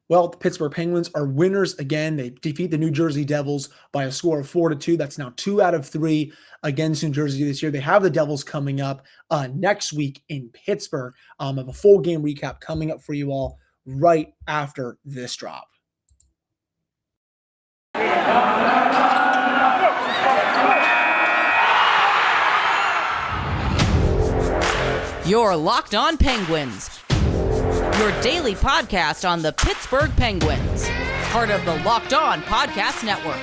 Well, the Pittsburgh Penguins are winners again. They defeat the New Jersey Devils by a score of 4-2. That's now 2 out of 3 against New Jersey this year. They have the Devils coming up next week in Pittsburgh. I have a full game recap coming up for you all right after this drop. You're Locked On Penguins, your daily podcast on the Pittsburgh Penguins, part of the Locked On Podcast Network,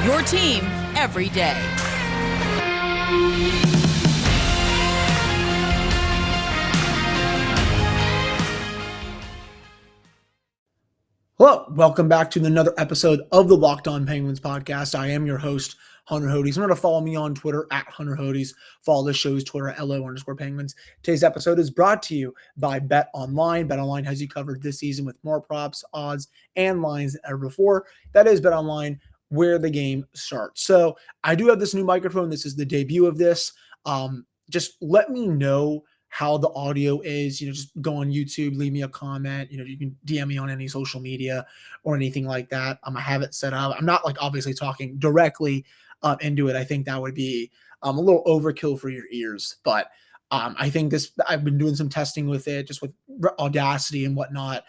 your team every day. Hello, welcome back to another episode of the Locked On Penguins podcast. I am your host, Hunter Hodes. Remember to follow me on Twitter at Hunter Hodes. Follow the show's Twitter at LO_Penguins. Today's episode is brought to you by Bet Online. Bet Online has you covered this season with more props, odds, and lines than ever before. That is Bet Online, where the game starts. So I do have this new microphone. This is the debut of this. Just let me know how the audio is. Just go on YouTube, leave me a comment. You can DM me on any social media or anything like that. I have it set up. I'm not obviously talking directly into it. I think that would be a little overkill for your ears, but I think I've been doing some testing with it, just with Audacity and whatnot.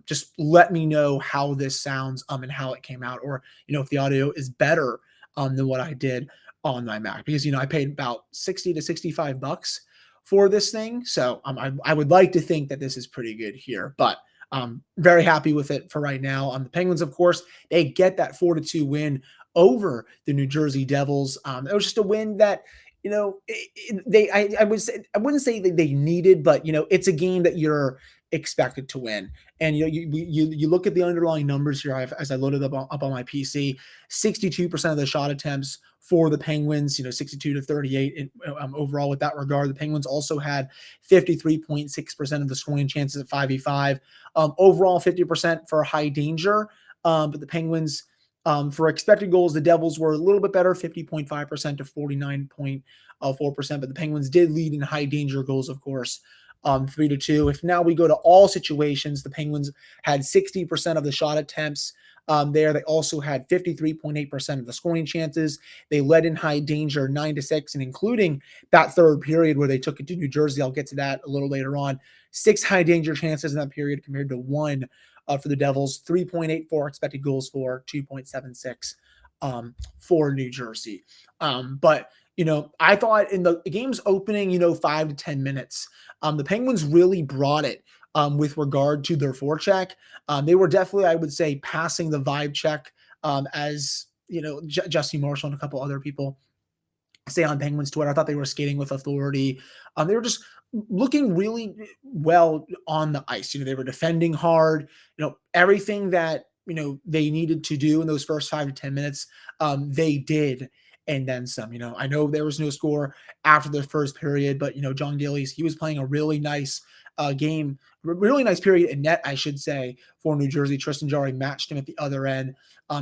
Just let me know how this sounds and how it came out, or if the audio is better than what I did on my Mac, because I paid about $60 to $65 for this thing, so I would like to think that this is pretty good here, but I'm very happy with it for right now. The Penguins, of course, they get that 4-2 win over the New Jersey Devils. It was just a win that, I wouldn't say that they needed, but it's a game that you're expected to win. And you look at the underlying numbers here as I loaded up on my PC. 62% of the shot attempts for the Penguins, 62 to 38 overall with that regard. The Penguins also had 53.6% of the scoring chances at 5v5. Overall, 50% for high danger. But the Penguins, for expected goals, the Devils were a little bit better, 50.5% to 49.4%. But the Penguins did lead in high danger goals, of course, 3-2. If now we go to all situations, the Penguins had 60% of the shot attempts there. They also had 53.8% of the scoring chances. They led in high danger 9-6, and including that third period where they took it to New Jersey. I'll get to that a little later on. 6 high danger chances in that period compared to 1 for the Devils. 3.84 expected goals for, 2.76 for New Jersey. But I thought in the game's opening, 5 to 10 minutes, the Penguins really brought it with regard to their forecheck. They were definitely, I would say, passing the vibe check as, Jesse Marshall and a couple other people say on Penguins Twitter. I thought they were skating with authority. They were just looking really well on the ice. They were defending hard, everything that, they needed to do in those first 5 to 10 minutes, they did. And then some. I know there was no score after the first period, but John Gillies, he was playing a really nice game, really nice period in net, I should say, for New Jersey. Tristan Jarry matched him at the other end.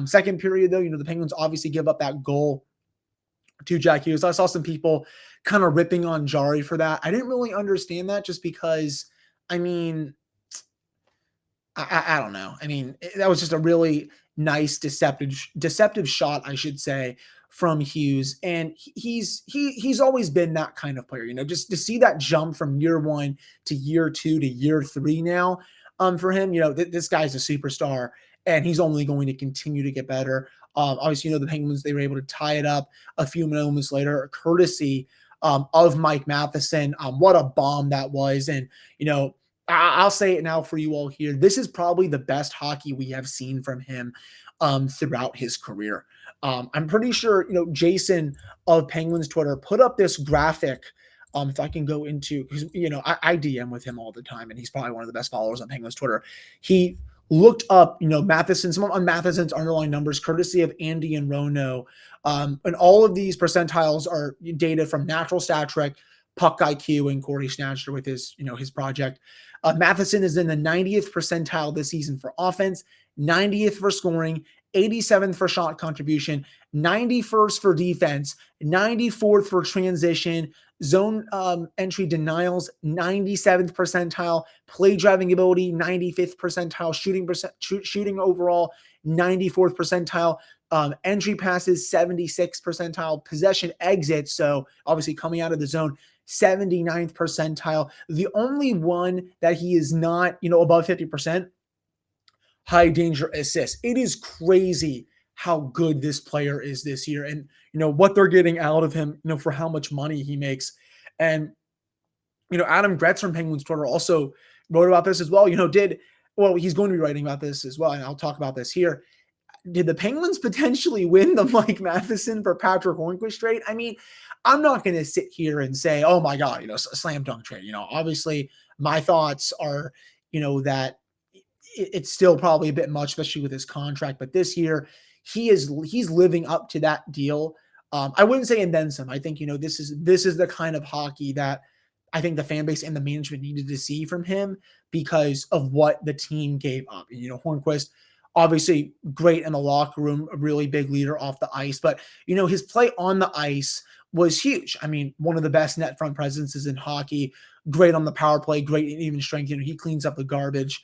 Second period, though, the Penguins obviously give up that goal to Jack Hughes. I saw some people kind of ripping on Jarry for that. I didn't really understand that, just because, I don't know. That was just a really nice deceptive shot, I should say, from Hughes. And he's always been that kind of player, just to see that jump from year 1 to year 2 to year 3 now, for him, this guy's a superstar, and he's only going to continue to get better. Obviously, the Penguins, they were able to tie it up a few moments later, courtesy of Mike Matheson. What a bomb that was. And, I'll say it now for you all here. This is probably the best hockey we have seen from him throughout his career. I'm pretty sure, Jason of Penguins Twitter put up this graphic. If I can go into, because, I DM with him all the time, and he's probably one of the best followers on Penguins Twitter. He looked up, Matheson, some on Matheson's underlying numbers, courtesy of Andy and Rono. And all of these percentiles are data from Natural Stat Trick, Puck IQ, and Corey Schnatcher with his, his project. Matheson is in the 90th percentile this season for offense, 90th for scoring, 87th for shot contribution, 91st for defense, 94th for transition, zone entry denials, 97th percentile, play driving ability, 95th percentile, shooting overall, 94th percentile, entry passes, 76th percentile, possession exits. So obviously coming out of the zone, 79th percentile. The only one that he is not, above 50%, high danger assists. It is crazy how good this player is this year and, what they're getting out of him, for how much money he makes. And, Adam Gretz from Penguins Twitter also wrote about this as well, he's going to be writing about this as well. And I'll talk about this here. Did the Penguins potentially win the Mike Matheson for Patrick Hornquist trade? I mean, I'm not going to sit here and say, oh my God, slam dunk trade. Obviously my thoughts are, that it's still probably a bit much, especially with his contract. But this year, he's living up to that deal. I wouldn't say and then some. I think this is the kind of hockey that I think the fan base and the management needed to see from him because of what the team gave up. Hornquist, obviously great in the locker room, a really big leader off the ice, but his play on the ice was huge. I mean, one of the best net front presences in hockey. Great on the power play, great in even strength. He cleans up the garbage.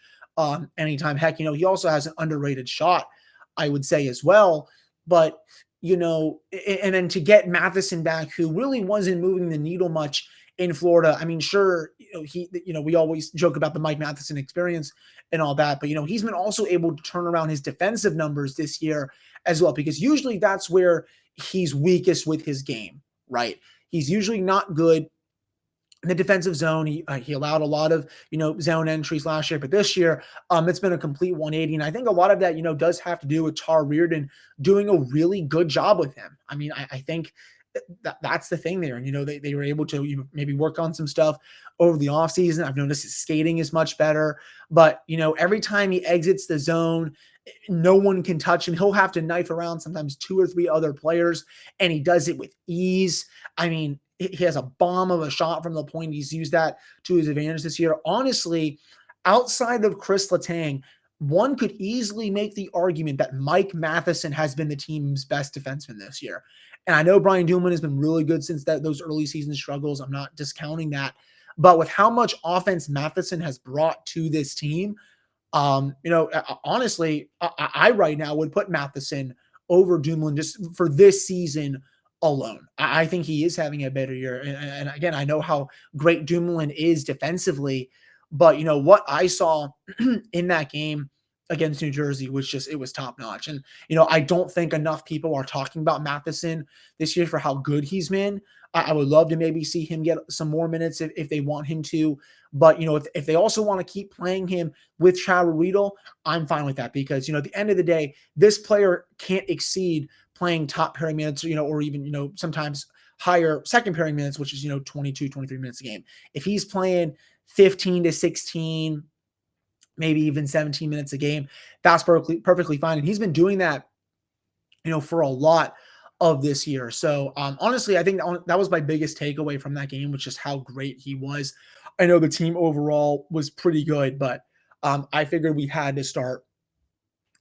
Anytime. Heck, he also has an underrated shot, I would say as well. But, and then to get Matheson back, who really wasn't moving the needle much in Florida. I mean, sure, we always joke about the Mike Matheson experience and all that, but, he's been also able to turn around his defensive numbers this year as well, because usually that's where he's weakest with his game, right? He's usually not good in the defensive zone. He allowed a lot of, zone entries last year, but this year it's been a complete 180. And I think a lot of that, does have to do with Tar Reardon doing a really good job with him. I mean, I think that's the thing there. And, they were able to maybe work on some stuff over the offseason. I've noticed his skating is much better, but, every time he exits the zone, no one can touch him. He'll have to knife around sometimes 2 or 3 other players, and he does it with ease. I mean, he has a bomb of a shot from the point. He's used that to his advantage this year. Honestly, outside of Chris Letang, one could easily make the argument that Mike Matheson has been the team's best defenseman this year. And I know Brian Dumoulin has been really good since those early season struggles. I'm not discounting that. But with how much offense Matheson has brought to this team, honestly, I right now would put Matheson over Dumoulin just for this season alone. I think he is having a better year. And again, I know how great Dumoulin is defensively, but what I saw in that game against New Jersey was it was top notch. And, I don't think enough people are talking about Matheson this year for how good he's been. I would love to maybe see him get some more minutes if they want him to. But, if they also want to keep playing him with Chad Riedel, I'm fine with that because, at the end of the day, this player can't exceed playing top pairing minutes, or even, sometimes higher second pairing minutes, which is, 22, 23 minutes a game. If he's playing 15 to 16, maybe even 17 minutes a game, that's perfectly fine. And he's been doing that, for a lot of this year. So honestly, I think that was my biggest takeaway from that game, which is how great he was. I know the team overall was pretty good, but I figured we had to start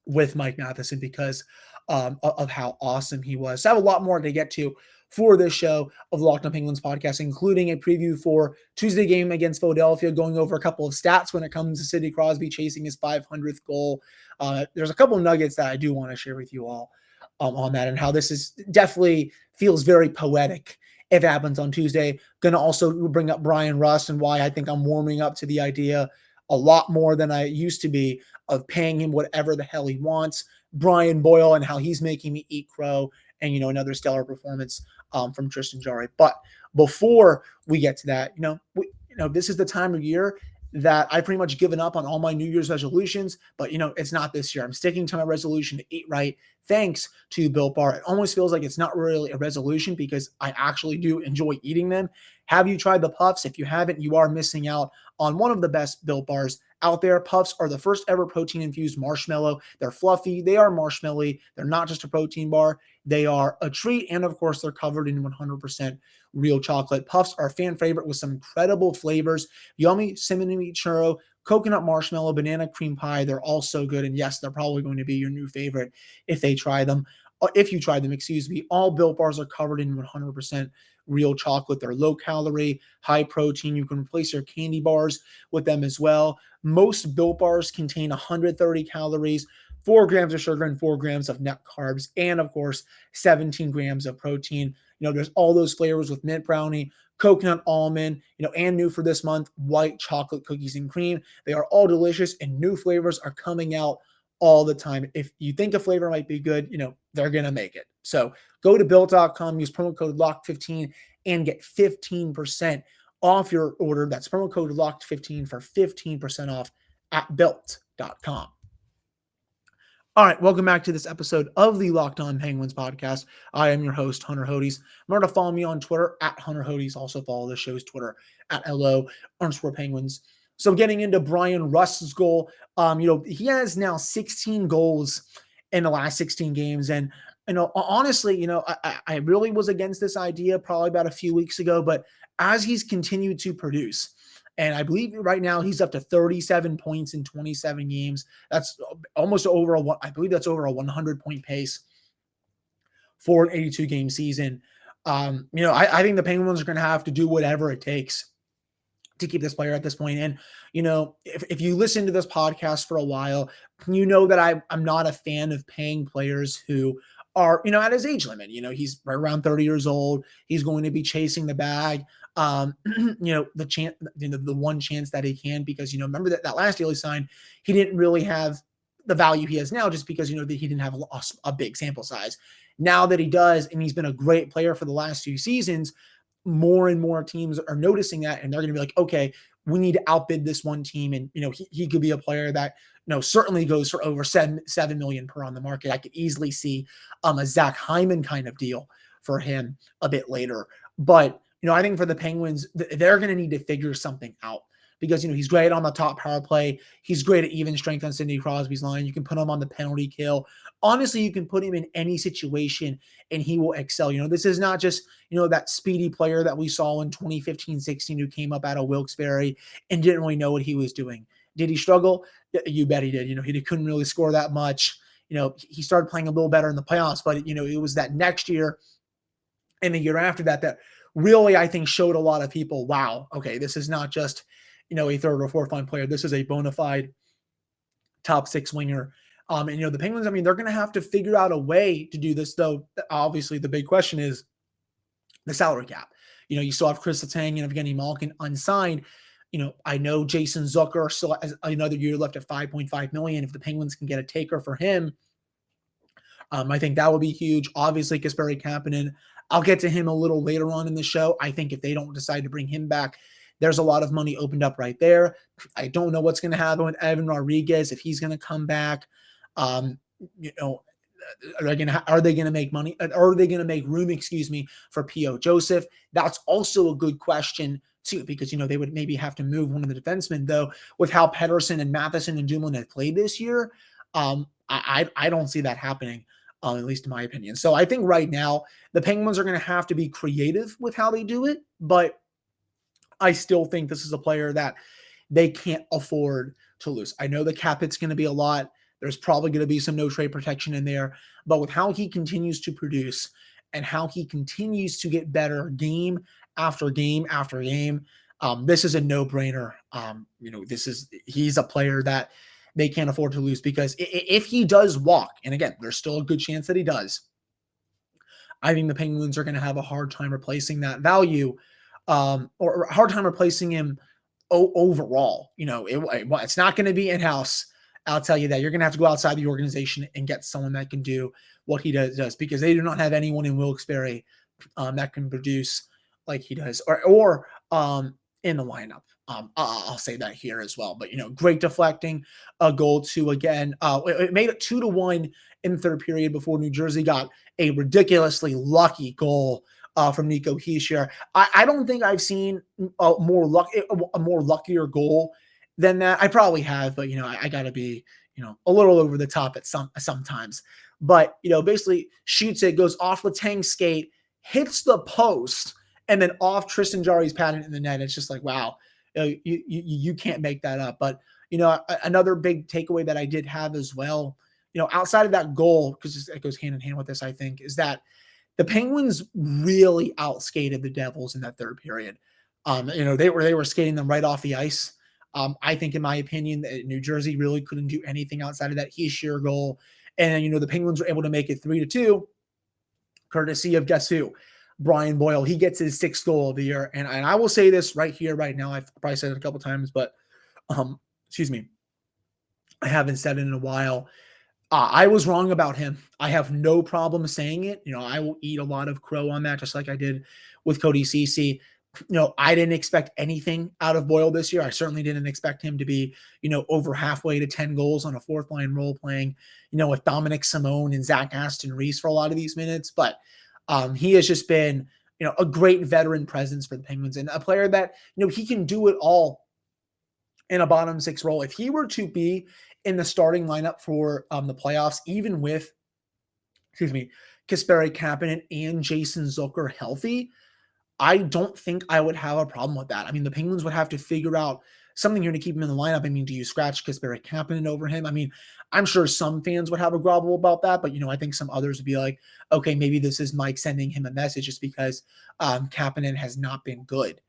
with Mike Matheson because of how awesome he was. So I have a lot more to get to for this show of the Locked On Penguins podcast, including a preview for Tuesday game against Philadelphia, going over a couple of stats when it comes to Sidney Crosby chasing his 500th goal. There's a couple of nuggets that I do want to share with you all on that and how this is definitely feels very poetic if it happens on Tuesday. Going to also bring up Bryan Rust and why I think I'm warming up to the idea a lot more than I used to be of paying him whatever the hell he wants. Brian Boyle and how he's making me eat crow, and another stellar performance from Tristan Jarry. But before we get to that, this is the time of year that I've pretty much given up on all my New Year's resolutions, but it's not this year. I'm sticking to my resolution to eat right, thanks to Built Bar. It almost feels like it's not really a resolution because I actually do enjoy eating them. Have you tried the Puffs? If you haven't, you are missing out on one of the best Built Bars out there. Puffs are the first ever protein-infused marshmallow. They're fluffy. They are marshmallowy. They're not just a protein bar. They are a treat. And of course, they're covered in 100% real chocolate. Puffs are a fan favorite with some incredible flavors. Yummy cinnamon churro, coconut marshmallow, banana cream pie. They're all so good. And yes, they're probably going to be your new favorite if you try them, excuse me. All Built Bars are covered in 100% real chocolate. They're low calorie, high protein. You can replace your candy bars with them as well. Most Built Bars contain 130 calories, 4 grams of sugar, and 4 grams of net carbs, and of course, 17 grams of protein. There's all those flavors with mint brownie, coconut almond, and new for this month, white chocolate cookies and cream. They are all delicious, and new flavors are coming out all the time. If you think a flavor might be good, they're going to make it. So go to built.com, use promo code LOCKED15 and get 15% off your order. That's promo code LOCKED15 for 15% off at built.com. All right, welcome back to this episode of the Locked On Penguins podcast. I am your host, Hunter Hodes. Remember to follow me on Twitter at Hunter Hodes. Also follow the show's Twitter at LO_Penguins. So getting into Bryan Rust's goal, he has now 16 goals in the last 16 games. And, honestly, I really was against this idea probably about a few weeks ago, but as he's continued to produce, and I believe right now he's up to 37 points in 27 games. That's almost over I believe that's over a 100-point pace for an 82-game season. I think the Penguins are going to have to do whatever it takes to keep this player at this point. And, if you listen to this podcast for a while, that I'm not a fan of paying players who are, at his age limit. He's right around 30 years old. He's going to be chasing the bag. The chance, the one chance that he can, because, remember that last deal he signed, he didn't really have the value he has now just because, that he didn't have a big sample size. Now that he does, and he's been a great player for the last few seasons, more and more teams are noticing that, and they're going to be like, okay, we need to outbid this one team. And, he could be a player that, certainly goes for over $7 million per on the market. I could easily see a Zach Hyman kind of deal for him a bit later. But, I think for the Penguins, they're going to need to figure something out because, he's great on the top power play. He's great at even strength on Sidney Crosby's line. You can put him on the penalty kill. Honestly, you can put him in any situation and he will excel. This is not just, that speedy player that we saw in 2015-16 who came up out of Wilkes-Barre and didn't really know what he was doing. Did he struggle? You bet he did. He couldn't really score that much. He started playing a little better in the playoffs, but, it was that next year and the year after that really, I think, showed a lot of people, wow, okay, this is not just, a third or fourth line player. This is a bona fide top six winger. And, the Penguins, they're going to have to figure out a way to do this, though. Obviously, the big question is the salary cap. You still have Chris Letang and Evgeny Malkin unsigned. I know Jason Zucker still has another year left at $5.5 million. If the Penguins can get a taker for him, I think that would be huge. Obviously, Kasperi Kapanen, I'll get to him a little later on in the show. I think if they don't decide to bring him back, there's a lot of money opened up right there. I don't know what's going to happen with Evan Rodriguez, if he's going to come back. Are they going to make money? Or are they going to make room, for P.O. Joseph? That's also a good question too, because, they would maybe have to move one of the defensemen, though, with how Pettersson and Matheson and Dumoulin have played this year. I don't see that happening. At least in my opinion. So I think right now the Penguins are going to have to be creative with how they do it, but I still think this is a player that they can't afford to lose. I know the cap hit's going to be a lot. There's probably going to be some no trade protection in there, but with how he continues to produce and how he continues to get better game after game after game, this is a no-brainer. He's a player that they can't afford to lose, because if he does walk, and again, there's still a good chance that he does, I think the Penguins are going to have a hard time replacing that value, or a hard time replacing him overall. It's not going to be in-house. I'll tell you that. You're going to have to go outside the organization and get someone that can do what he does, because they do not have anyone in Wilkes-Barre that can produce like he does, or in the lineup. I'll say that here as well. But, great deflecting, a goal to, again, it made it 2-1 in the third period before New Jersey got a ridiculously lucky goal from Nico Hischier. I don't think I've seen a more luckier goal than that. I probably have, but, I got to be, a little over the top at sometimes. But, basically shoots it, goes off Letang's skate, hits the post, and then off Tristan Jarry's pad in the net. It's just like, wow. You can't make that up. But, Another big takeaway that I did have as well, outside of that goal, because it goes hand in hand with this, I think, is that the Penguins really outskated the Devils in that third period. They were skating them right off the ice. I think, in my opinion, that New Jersey really couldn't do anything outside of that Heischer goal. And, the Penguins were able to make it 3-2, courtesy of guess who? Brian Boyle. He gets his 6th goal of the year. And I will say this right here, right now. I've probably said it a couple times, but excuse me, I haven't said it in a while. I was wrong about him. I have no problem saying it. I will eat a lot of crow on that, just like I did with Cody Ceci. I didn't expect anything out of Boyle this year. I certainly didn't expect him to be, over halfway to 10 goals on a 4th line role playing, with Dominic Simone and Zach Aston Reese for a lot of these minutes. But he has just been, a great veteran presence for the Penguins and a player that, he can do it all in a bottom 6 role. If he were to be in the starting lineup for the playoffs, even with, Kasperi Kapanen and Jason Zucker healthy, I don't think I would have a problem with that. I mean, the Penguins would have to figure out something here to keep him in the lineup. I mean, do you scratch Kasperi Kapanen over him? I mean, I'm sure some fans would have a grovel about that, but, I think some others would be like, okay, maybe this is Mike sending him a message just because Kapanen has not been good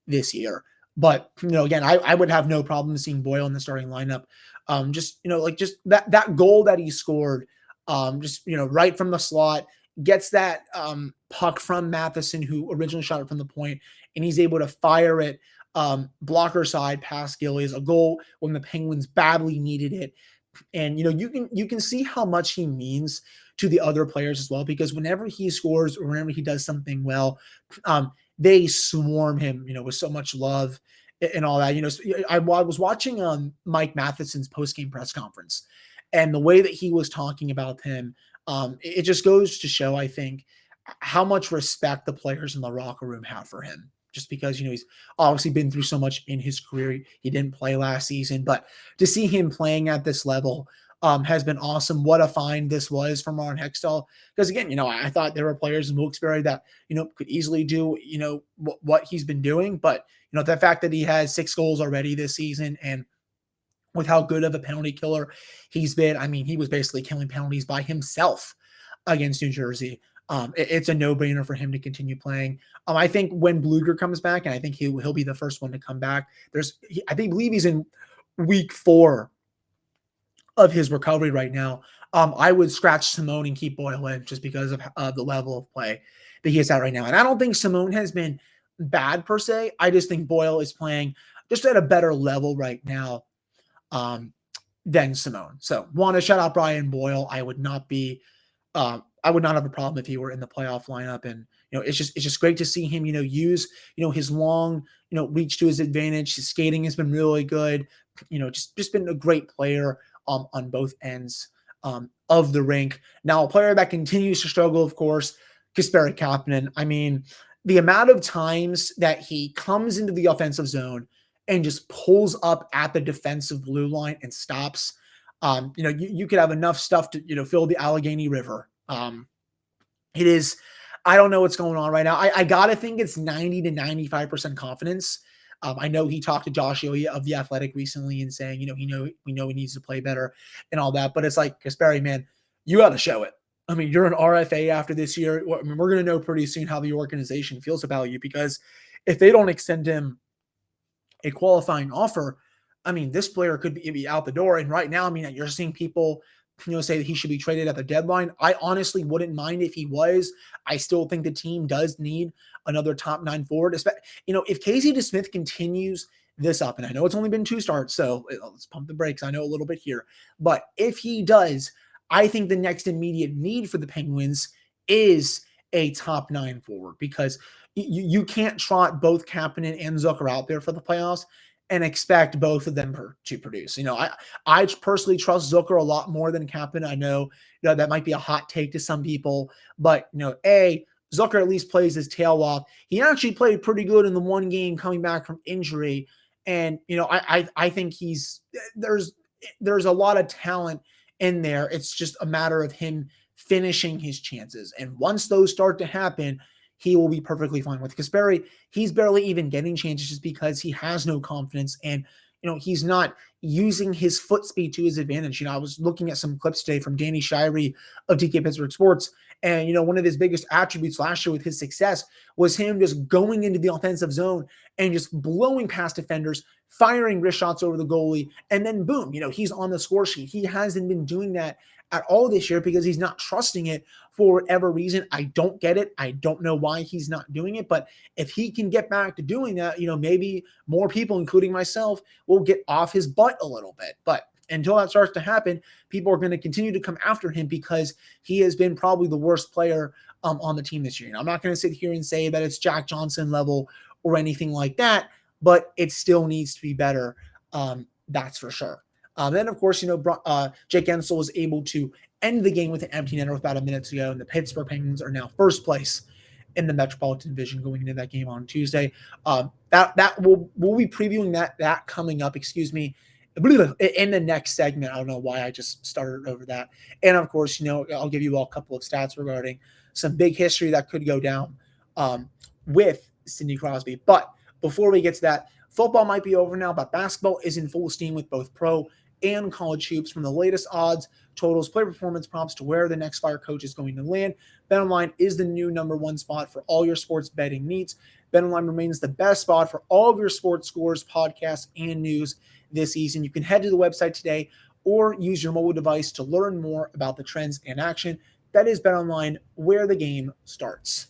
this year. But, again, I would have no problem seeing Boyle in the starting lineup. Just that goal that he scored, right from the slot, gets that puck from Matheson, who originally shot it from the point, and he's able to fire it blocker side past Gillies, a goal when the Penguins badly needed it. And, you can see how much he means to the other players as well, because whenever he scores or whenever he does something well, they swarm him, with so much love and all that. I was watching Mike Matheson's post-game press conference, and the way that he was talking about him, it just goes to show, I think, how much respect the players in the locker room have for him. Just because, he's obviously been through so much in his career. He didn't play last season, but to see him playing at this level has been awesome. What a find this was from Ron Hextall. Because again, I thought there were players in Wilkes-Barre that, could easily do, what he's been doing. But, the fact that he has 6 goals already this season, and with how good of a penalty killer he's been, I mean, he was basically killing penalties by himself against New Jersey. It's a no-brainer for him to continue playing. I think when Bluger comes back, and I think he'll be the first one to come back. I believe he's in week 4 of his recovery right now. I would scratch Simone and keep Boyle in just because of the level of play that he is at right now. And I don't think Simone has been bad per se. I just think Boyle is playing just at a better level right now than Simone. So want to shout out Brian Boyle. I would not have a problem if he were in the playoff lineup. And, it's just great to see him, use, his long, reach to his advantage. His skating has been really good, just been a great player on both ends of the rink. Now, a player that continues to struggle, of course, Kasperi Kapanen. I mean, the amount of times that he comes into the offensive zone and just pulls up at the defensive blue line and stops, you could have enough stuff to, fill the Allegheny River. It is, I don't know what's going on right now. I gotta think it's 90 to 95% confidence. I know he talked to Josh Yohe of The Athletic recently and saying, we know he needs to play better and all that, but it's like, Kasperi, man, you got to show it. I mean, you're an RFA after this year. I mean, we're going to know pretty soon how the organization feels about you, because if they don't extend him a qualifying offer, I mean, this player could be out the door. And right now, I mean, you're seeing people, say that he should be traded at the deadline. I honestly wouldn't mind if he was. I still think the team does need another top 9 forward. If Casey DeSmith continues this up, and I know it's only been 2 starts, so let's pump the brakes. I know a little bit here, but if he does, I think the next immediate need for the Penguins is a top 9 forward, because you can't trot both Kapanen and Zucker out there for the playoffs and expect both of them to produce. I personally trust Zucker a lot more than Kapanen. I know, that might be a hot take to some people, but Zucker at least plays his tail off. He actually played pretty good in the one game coming back from injury, and I think there's a lot of talent in there. It's just a matter of him finishing his chances, and once those start to happen, he will be perfectly fine. With Kasperi, he's barely even getting chances just because he has no confidence, and he's not using his foot speed to his advantage. I was looking at some clips today from Danny Shirey of DK Pittsburgh Sports, and one of his biggest attributes last year with his success was him just going into the offensive zone and just blowing past defenders, firing wrist shots over the goalie, and then boom, he's on the score sheet. He hasn't been doing that at all this year because he's not trusting it for whatever reason. I don't get it. I don't know why he's not doing it, but if he can get back to doing that, maybe more people, including myself, will get off his butt a little bit. But until that starts to happen, people are going to continue to come after him because he has been probably the worst player on the team this year. I'm not going to sit here and say that it's Jack Johnson level or anything like that, but it still needs to be better. That's for sure. Then, of course, Jake Guentzel was able to end the game with an empty netter with about a minute to go, and the Pittsburgh Penguins are now first place in the Metropolitan Division going into that game on Tuesday. That we'll be previewing that coming up, in the next segment. I don't know why I just started over that. And, of course, I'll give you all a couple of stats regarding some big history that could go down with Sidney Crosby. But before we get to that, football might be over now, but basketball is in full steam with both pro and college hoops. From the latest odds, totals, player performance props to where the next Fire coach is going to land, BetOnline is the new number one spot for all your sports betting needs. BetOnline remains the best spot for all of your sports scores, podcasts, and news this season. You can head to the website today or use your mobile device to learn more about the trends in action. That is BetOnline, where the game starts.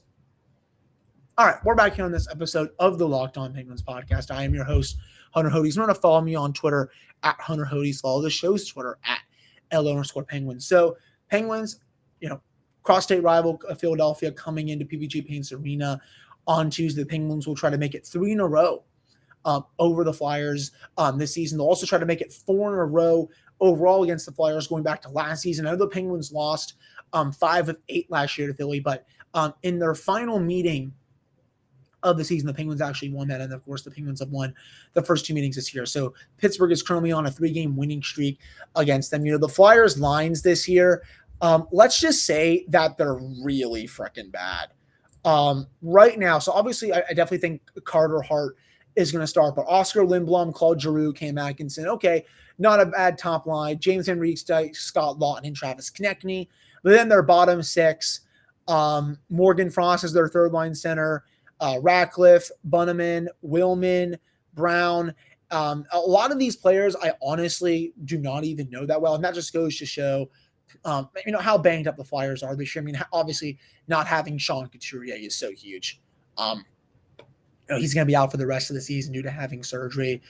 All right, we're back here on this episode of the Locked On Penguins podcast. I am your host, Hunter Hodes. Remember to follow me on Twitter at Hunter Hodes. Follow the show's Twitter at @LO_Penguins. So Penguins, cross-state rival Philadelphia coming into PPG Paints Arena on Tuesday. The Penguins will try to make it 3 in a row over the Flyers this season. They'll also try to make it 4 in a row overall against the Flyers going back to last season. I know the Penguins lost 5 of 8 last year to Philly, but in their final meeting of the season, the Penguins actually won that, and of course the Penguins have won the first 2 meetings this year. So Pittsburgh is currently on a 3-game winning streak against them. The Flyers lines this year, let's just say that they're really freaking bad right now. So obviously I definitely think Carter Hart is going to start, but Oscar Lindblom, Claude Giroux came back and said, okay, not a bad top line. James Henrique, Scott Lawton, and Travis Konechny. But then their bottom 6, Morgan Frost is their third line center, Ratcliffe, Bunneman, Willman, Brown. A lot of these players I honestly do not even know that well, and that just goes to show how banged up the Flyers are this year. I mean, obviously not having Sean Couturier is so huge. He's going to be out for the rest of the season due to having surgery.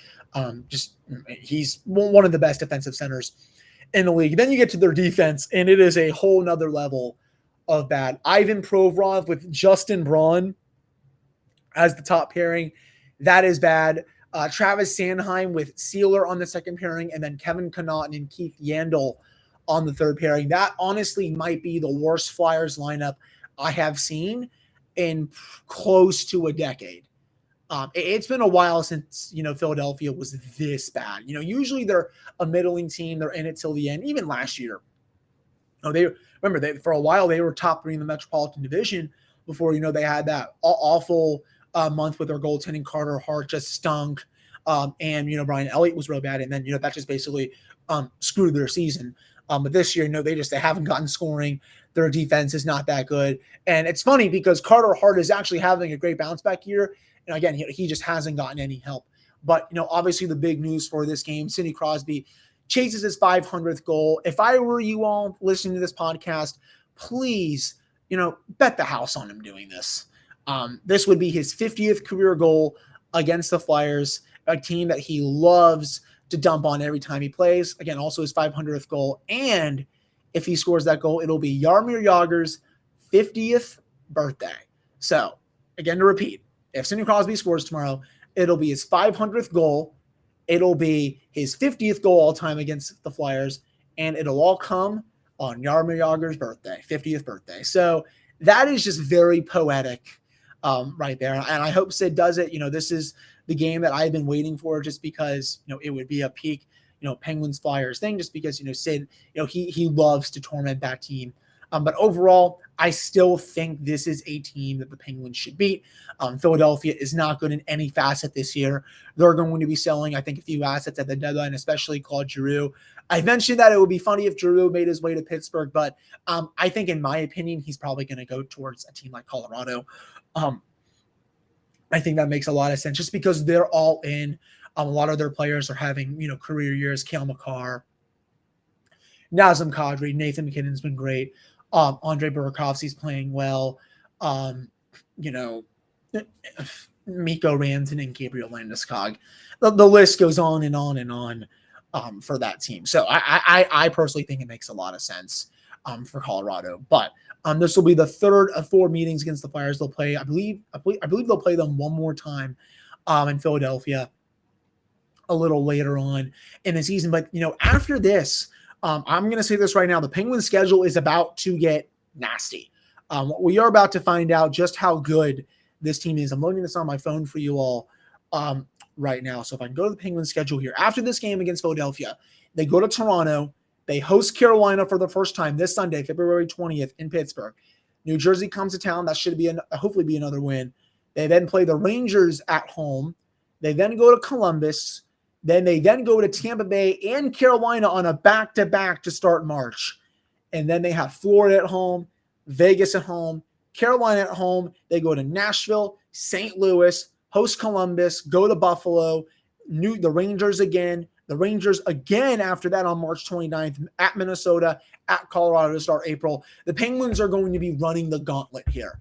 He's one of the best defensive centers in the league. Then you get to their defense, and it is a whole nother level of bad. Ivan Provorov with Justin Braun as the top pairing. That is bad. Travis Sanheim with Sealer on the second pairing, and then Kevin Connaughton and Keith Yandel on the third pairing. That honestly might be the worst Flyers lineup I have seen in close to a decade. It's been a while since, Philadelphia was this bad. Usually they're a middling team. They're in it till the end. Even last year, for a while they were top 3 in the Metropolitan Division before, they had that awful month with their goaltending. Carter Hart just stunk. And, Brian Elliott was real bad. And then, that just basically screwed their season. But this year, they haven't gotten scoring. Their defense is not that good. And it's funny because Carter Hart is actually having a great bounce back year. And again, he just hasn't gotten any help. But, obviously the big news for this game, Sidney Crosby chases his 500th goal. If I were you all listening to this podcast, please, bet the house on him doing this. This would be his 50th career goal against the Flyers, a team that he loves to dump on every time he plays. Again, also his 500th goal. And if he scores that goal, it'll be Jaromir Jagr's 50th birthday. So, again, to repeat, if Sidney Crosby scores tomorrow, it'll be his 500th goal. It'll be his 50th goal all time against the Flyers. And it'll all come on Jaromir Jagr's birthday, 50th birthday. So that is just very poetic right there. And I hope Sid does it. This is the game that I've been waiting for just because, it would be a peak, Penguins Flyers thing just because, Sid, he loves to torment that team But overall, I still think this is a team that the Penguins should beat. Philadelphia is not good in any facet this year. They're going to be selling, I think, a few assets at the deadline, especially Claude Giroux. I mentioned that it would be funny if Giroux made his way to Pittsburgh, but I think, in my opinion, he's probably going to go towards a team like Colorado. I think that makes a lot of sense just because they're all in. A lot of their players are having, career years. Cale Makar, Nazem Kadri, Nathan McKinnon's been great. Andre Burakovsky's playing well. Mikko Rantanen and Gabriel Landeskog. The list goes on and on and on for that team. So I personally think it makes a lot of sense for Colorado. But this will be the third of 4 meetings against the Flyers. They'll play, I believe they'll play them one more time in Philadelphia a little later on in the season. But, after this, I'm going to say this right now. The Penguins schedule is about to get nasty. We are about to find out just how good this team is. I'm loading this on my phone for you all right now. So if I can go to the Penguins schedule here. After this game against Philadelphia, they go to Toronto. They host Carolina for the first time this Sunday, February 20th in Pittsburgh. New Jersey comes to town. That should be hopefully be another win. They then play the Rangers at home. They then go to Columbus. Then they go to Tampa Bay and Carolina on a back-to-back to start March. And then they have Florida at home, Vegas at home, Carolina at home. They go to Nashville, St. Louis, host Columbus, go to Buffalo, the Rangers again. The Rangers again after that on March 29th at Minnesota, at Colorado to start April. The Penguins are going to be running the gauntlet here.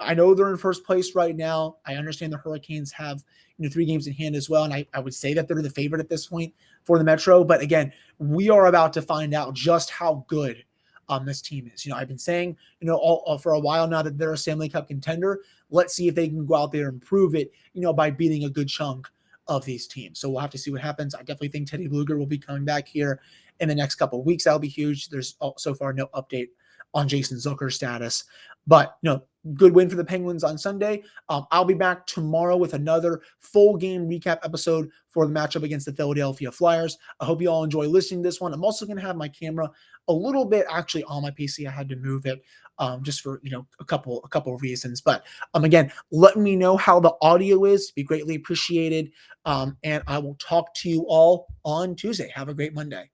I know they're in first place right now. I understand the Hurricanes have 3 games in hand as well, and I would say that they're the favorite at this point for the Metro. But again, we are about to find out just how good this team is. I've been saying for a while now that they're a Stanley Cup contender. Let's see if they can go out there and prove it, by beating a good chunk of these teams. So we'll have to see what happens. I definitely think Teddy Bluger will be coming back here in the next couple of weeks. That'll be huge. There's so far no update on Jason Zucker's status, but good win for the Penguins on Sunday. I'll be back tomorrow with another full game recap episode for the matchup against the Philadelphia Flyers. I hope you all enjoy listening to this one. I'm also going to have my camera a little bit actually on my PC. I had to move it just for a couple of reasons. But again, let me know how the audio is. Be greatly appreciated. And I will talk to you all on Tuesday. Have a great Monday.